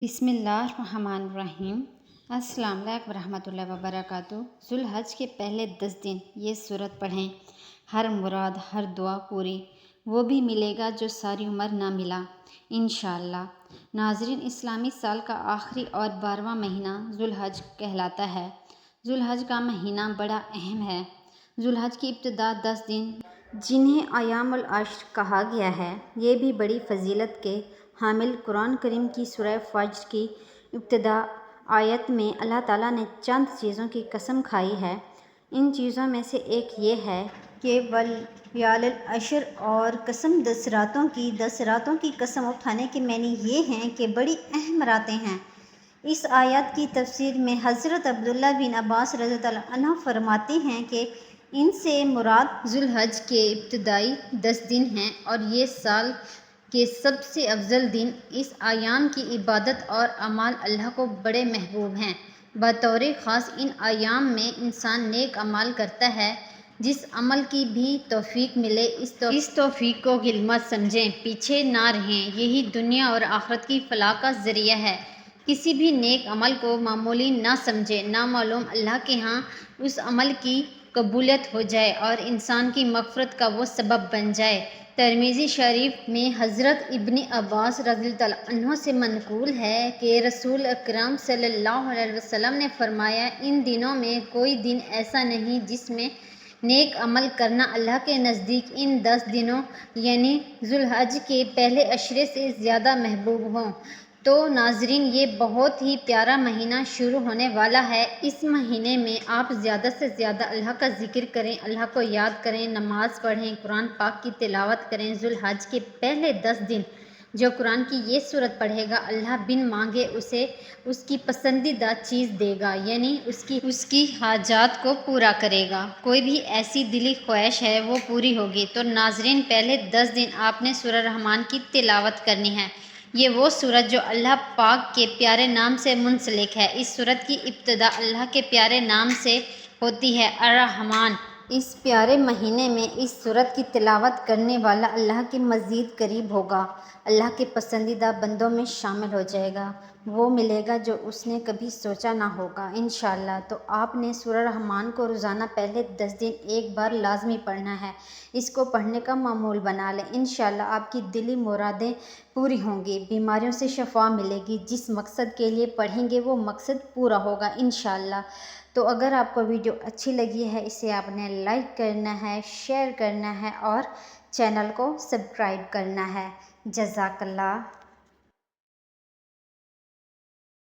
بسم اللہ الرحمن الرحیم۔ السلام علیکم ورحمۃ اللہ وبرکاتہ۔ ذوالحج کے پہلے 10 دن یہ سورت پڑھیں، ہر مراد ہر دعا پوری، وہ بھی ملے گا جو ساری عمر نہ ملا انشاءاللہ۔ ناظرین، اسلامی سال کا آخری اور 12واں مہینہ ذوالحج کہلاتا ہے۔ ذوالحج کا مہینہ بڑا اہم ہے۔ ذوالحج کی ابتدا 10 دن جنہیں ایام العشر کہا گیا ہے، یہ بھی بڑی فضیلت کے حامل۔ قرآن کریم کی سورہ فجر کی ابتدا آیت میں اللہ تعالیٰ نے چند چیزوں کی قسم کھائی ہے۔ ان چیزوں میں سے ایک یہ ہے کہ وَالْلَيَالِ الْعَشْرِ، اور قسم 10 راتوں کی قسم اٹھانے کے معنی یہ ہیں کہ بڑی اہم راتیں ہیں۔ اس آیت کی تفسیر میں حضرت عبداللہ بن عباس رضی اللہ عنہ فرماتے ہیں کہ ان سے مراد ذوالحج کے ابتدائی 10 دن ہیں، اور یہ سال کے سب سے افضل دن۔ اس ایام کی عبادت اور اعمال اللہ کو بڑے محبوب ہیں۔ بطور خاص ان ایام میں انسان نیک اعمال کرتا ہے، جس عمل کی بھی توفیق ملے اس توفیق کو غنیمت سمجھیں، پیچھے نہ رہیں۔ یہی دنیا اور آخرت کی فلاح کا ذریعہ ہے۔ کسی بھی نیک عمل کو معمولی نہ سمجھیں، نامعلوم اللہ کے ہاں اس عمل کی قبولیت ہو جائے اور انسان کی مغفرت کا وہ سبب بن جائے۔ ترمذی شریف میں حضرت ابن عباس رضی اللہ عنہ سے منقول ہے کہ رسول اکرم صلی اللہ علیہ وسلم نے فرمایا، ان دنوں میں کوئی دن ایسا نہیں جس میں نیک عمل کرنا اللہ کے نزدیک ان 10 دنوں یعنی ذوالحج کے پہلے عشرے سے زیادہ محبوب ہوں۔ تو ناظرین، یہ بہت ہی پیارا مہینہ شروع ہونے والا ہے۔ اس مہینے میں آپ زیادہ سے زیادہ اللہ کا ذکر کریں، اللہ کو یاد کریں، نماز پڑھیں، قرآن پاک کی تلاوت کریں۔ ذوالحج کے پہلے 10 دن جو قرآن کی یہ سورت پڑھے گا، اللہ بن مانگے اسے اس کی پسندیدہ چیز دے گا، یعنی اس کی حاجات کو پورا کرے گا۔ کوئی بھی ایسی دلی خواہش ہے وہ پوری ہوگی۔ تو ناظرین، پہلے 10 دن آپ نے سورہ رحمان کی تلاوت کرنی ہے۔ یہ وہ سورت جو اللہ پاک کے پیارے نام سے منسلک ہے۔ اس سورت کی ابتدا اللہ کے پیارے نام سے ہوتی ہے، الرحمن۔ اس پیارے مہینے میں اس سورت کی تلاوت کرنے والا اللہ کے مزید قریب ہوگا، اللہ کے پسندیدہ بندوں میں شامل ہو جائے گا، وہ ملے گا جو اس نے کبھی سوچا نہ ہوگا انشاءاللہ۔ تو آپ نے سورہ رحمان کو روزانہ پہلے 10 دن ایک بار لازمی پڑھنا ہے۔ اس کو پڑھنے کا معمول بنا لیں، انشاءاللہ آپ کی دلی مرادیں پوری ہوں گی، بیماریوں سے شفا ملے گی۔ جس مقصد کے لیے پڑھیں گے وہ مقصد پورا ہوگا انشاءاللہ۔ تو اگر آپ کو ویڈیو اچھی لگی ہے، اسے آپ نے لائک کرنا ہے، شیئر کرنا ہے اور چینل کو سبسکرائب کرنا ہے۔ جزاک اللہ۔